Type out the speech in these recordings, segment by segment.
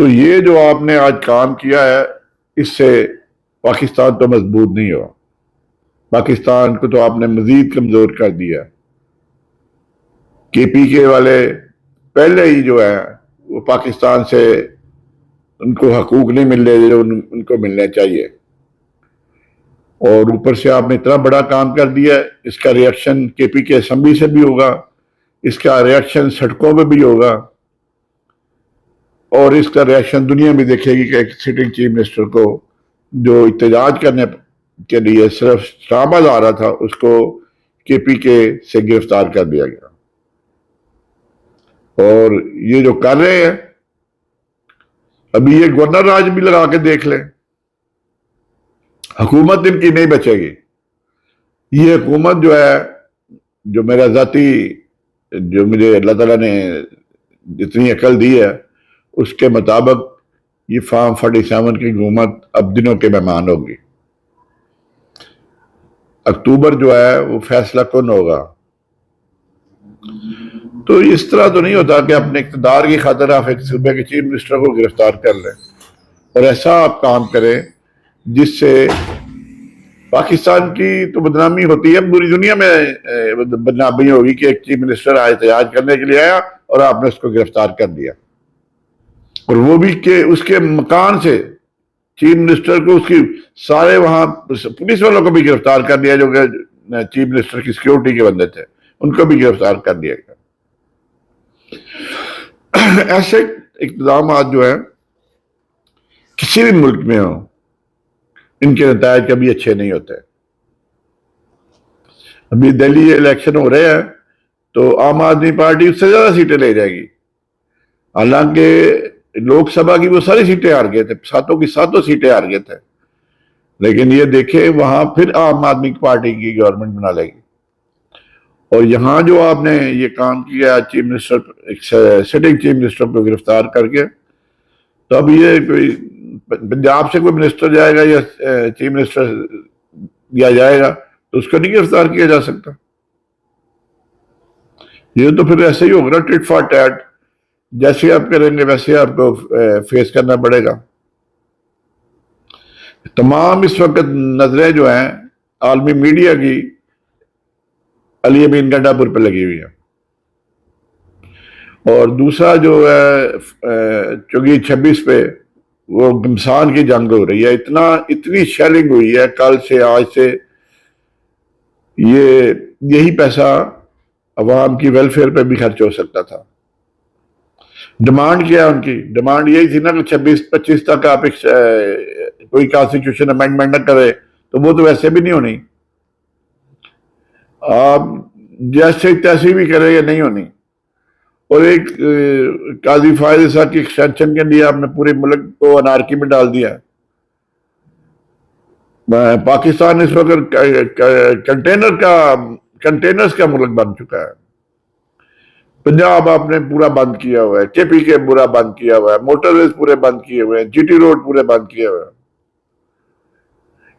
تو یہ جو آپ نے آج کام کیا ہے اس سے پاکستان تو مضبوط نہیں ہوا، پاکستان کو تو آپ نے مزید کمزور کر دیا۔ کے پی کے والے پہلے ہی جو ہے وہ پاکستان سے ان کو حقوق نہیں مل رہے جو ان کو ملنے چاہیے، اور اوپر سے آپ نے اتنا بڑا کام کر دیا ہے۔ اس کا ریئیکشن کے پی کے اسمبلی سے بھی ہوگا، اس کا ریئیکشن سڑکوں پہ بھی ہوگا، اور اس کا ریئیکشن دنیا بھی دیکھے گی کہ ایک سٹنگ چیف منسٹر کو جو احتجاج کرنے کے لیے صرف اسلام آباد آ رہا تھا اس کو کے پی کے سے گرفتار کر دیا گیا۔ اور یہ جو کر رہے ہیں ابھی یہ گورنر راج بھی لگا کے دیکھ لیں، حکومت ان کی نہیں بچے گی۔ یہ حکومت جو ہے، جو میرا ذاتی، جو مجھے اللہ تعالیٰ نے جتنی عقل دی ہے اس کے مطابق یہ فارم 47 کی حکومت اب دنوں کے مہمان ہوگی۔ اکتوبر جو ہے وہ فیصلہ کن ہوگا۔ تو اس طرح تو نہیں ہوتا کہ اپنے اقتدار کی خاطر آپ ایک صوبے کے چیف منسٹر کو گرفتار کر لیں، اور ایسا آپ کام کریں جس سے پاکستان کی تو بدنامی ہوتی ہے، پوری دنیا میں بدنامی ہوگی کہ ایک چیف منسٹر احتجاج کرنے کے لیے آیا اور آپ نے اس کو گرفتار کر دیا، اور وہ بھی کہ اس کے مکان سے چیف منسٹر کو اس کی سارے وہاں پولیس والوں کو بھی گرفتار کر دیا جو کہ چیف منسٹر کی سیکیورٹی کے بندے تھے، ان کو بھی گرفتار کر دیا گیا۔ ایسے اقتدامات جو ہیں کسی بھی ملک میں ہوں ان کے نتائج کبھی اچھے نہیں ہوتے۔ ابھی دہلی الیکشن ہو رہے ہیں تو عام آدمی پارٹی اس سے زیادہ سیٹیں لے جائے گی، حالانکہ لوک سبھا کی وہ ساری سیٹیں ہار گئے تھے، ساتوں کی ساتوں سیٹیں ہار گئے تھے، لیکن یہ دیکھیں وہاں پھر عام آدمی پارٹی کی گورنمنٹ بنا لے گی۔ اور یہاں جو آپ نے یہ کام کیا chief minister, sitting chief minister کو گرفتار کر کے، تو اب یہ کوئی پنجاب سے کوئی منسٹر جائے گا یا چیف منسٹر یا جائے گا تو اس کو نہیں گرفتار کیا جا سکتا۔ یہ تو پھر ایسے ہی ہوگا نا، ٹٹ فار ٹیٹ، جیسے آپ کریں گے ویسے آپ کو فیس کرنا پڑے گا۔ تمام اس وقت نظریں جو ہیں عالمی میڈیا کی علی امین گنڈا پور پہ لگی ہوئی ہے، اور دوسرا جو ہے چوگی 26 پہ وہ گمسان کی جنگ ہو رہی ہے، اتنی شیلنگ ہوئی ہے کل سے آج سے، یہی پیسہ عوام کی ویلفیئر پہ بھی خرچ ہو سکتا تھا۔ ڈیمانڈ کیا ان کی؟ ڈیمانڈ یہی تھی نا کہ 26-25 تک آپ کوئی کانسٹیٹیوشن امینڈمنٹ نہ کرے، تو وہ تو ویسے بھی نہیں ہونی، آپ جیسے تیسے بھی کرے یا نہیں ہونی۔ اور ایک قاضی فائز صاحب کی ایکسٹینشن کے لیے آپ نے پورے ملک کو انارکی میں ڈال دیا۔ پاکستان اس وقت کنٹینرز کا ملک بن چکا ہے۔ پنجاب آپ نے پورا بند کیا ہوا ہے، کے پی کے پورا بند کیا ہوا ہے، موٹر ویز پورے بند کیے ہوئے ہیں، جی ٹی روڈ پورے بند کیے ہوئے ہیں۔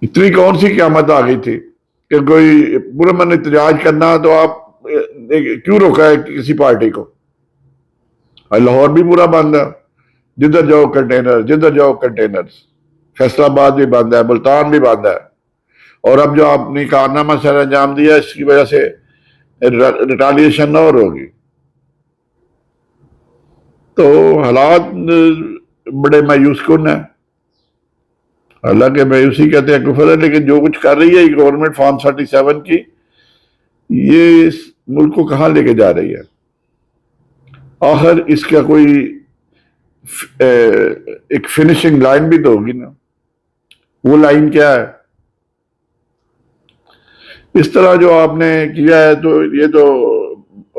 اتنی کون سی قیامت آ گئی تھی کہ کوئی پرامن احتجاج کرنا تو آپ کیوں روکا ہے کسی پارٹی کو؟ لاہور بھی پورا بند ہے، جدھر جاؤ کنٹینر، جدھر جاؤ کنٹینر، فیصل آباد بھی بند ہے، ملتان بھی بند ہے، اور اب جو آپ نے کارنامہ سر انجام دیا اس کی وجہ سے ریٹالیشن اور ہوگی۔ تو حالات بڑے مایوس کن ہیں، حالانکہ مایوسی کہتے ہیں کفر ہے، لیکن جو کچھ کر رہی ہے یہ گورنمنٹ فارم 37 کی، یہ اس ملک کو کہاں لے کے جا رہی ہے؟ آخر اس کا کوئی ایک فنشنگ لائن بھی تو ہوگی نا، وہ لائن کیا ہے؟ اس طرح جو آپ نے کیا ہے تو یہ تو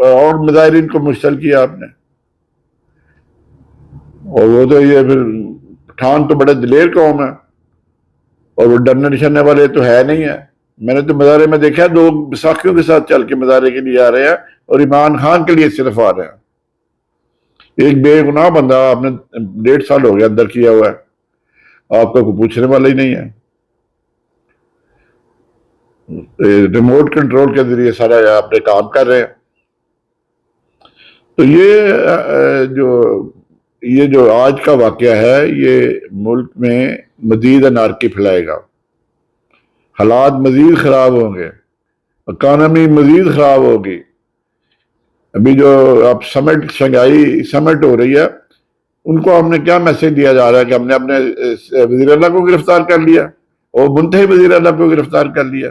اور مظاہرین کو مشتل کیا آپ نے، اور وہ تو یہ پھر پٹھان تو بڑے دلیر قوم ہے اور وہ ڈرنے نشانے والے تو ہے نہیں ہے۔ میں نے تو مظاہرے میں دیکھا 2 بیساکھیوں کے ساتھ چل کے مظاہرے کے لیے آ رہے ہیں اور عمران خان کے لیے صرف آ رہے ہیں۔ ایک بے گناہ بندہ آپ نے 1.5 سال ہو گیا اندر کیا ہوا ہے، آپ کو کوئی پوچھنے والا ہی نہیں ہے، ریموٹ کنٹرول کے ذریعے سارا آپ نے کام کر رہے ہیں۔ تو یہ جو یہ جو آج کا واقعہ ہے یہ ملک میں مزید انارکی پھیلائے گا، حالات مزید خراب ہوں گے، اکانومی مزید خراب ہوگی۔ ابھی جو اب شنگھائی سمٹ ہو رہی ہے، ان کو ہم نے کیا میسج دیا جا رہا ہے کہ ہم نے اپنے وزیر اعلیٰ کو گرفتار کر لیا اور منتخب وزیر اعلیٰ کو گرفتار کر لیا۔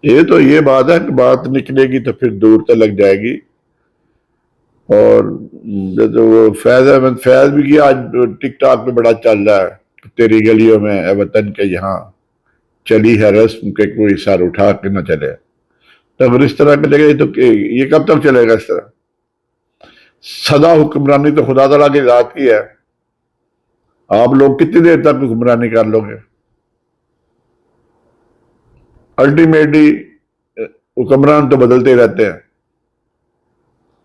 یہ بات ہے کہ بات نکلے گی تو پھر دور تک لگ جائے گی۔ اور وہ فیض بھی کیا، آج ٹک ٹاک پہ بڑا چل رہا ہے، تیری گلیوں میں اے وطن کے یہاں چلی ہے رسم کہ کوئی سر اٹھا کے نہ چلے۔ تو اگر اس طرح کے لگے تو یہ کب تک چلے گا؟ اس طرح سدا حکمرانی تو خدا تعالیٰ کی ذات کی ہے، آپ لوگ کتنی دیر تک حکمرانی کر لو گے؟ الٹیمیٹلی حکمران تو بدلتے رہتے ہیں،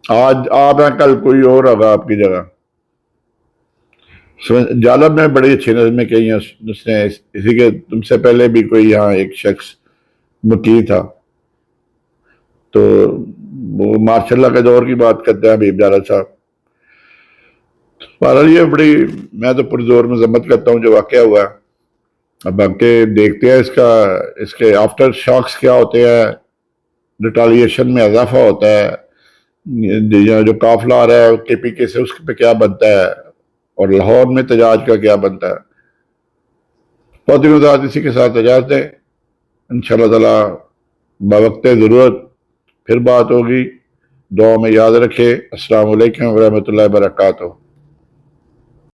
آج آپ ہیں کل کوئی اور ہوگا آپ کی جگہ۔ جالب میں بڑی اچھی نظمیں کہی ہیں اس نے، اسی کے تم سے پہلے بھی کوئی یہاں ایک شخص مکی تھا، تو وہ ماشاء اللہ کے دور کی بات کرتے ہیں حبیب جالب صاحب۔ بہرحال یہ بڑی، میں تو پرزور مذمت کرتا ہوں جو واقعہ ہوا ہے۔ اب باقی دیکھتے ہیں اس کے آفٹر شاکس کیا ہوتے ہیں، ریٹالیشن میں اضافہ ہوتا ہے، جو قافلہ آ رہا ہے کے پی کے سے اس پہ کیا بنتا ہے، اور لاہور میں تجاج کا کیا بنتا ہے۔ بہت دنوں بعد اسی کے ساتھ اجازت ہے، انشاءاللہ تعالی بوقت ضرورت پھر بات ہوگی۔ دعا میں یاد رکھے۔ السلام علیکم ورحمۃ اللہ وبرکاتہ۔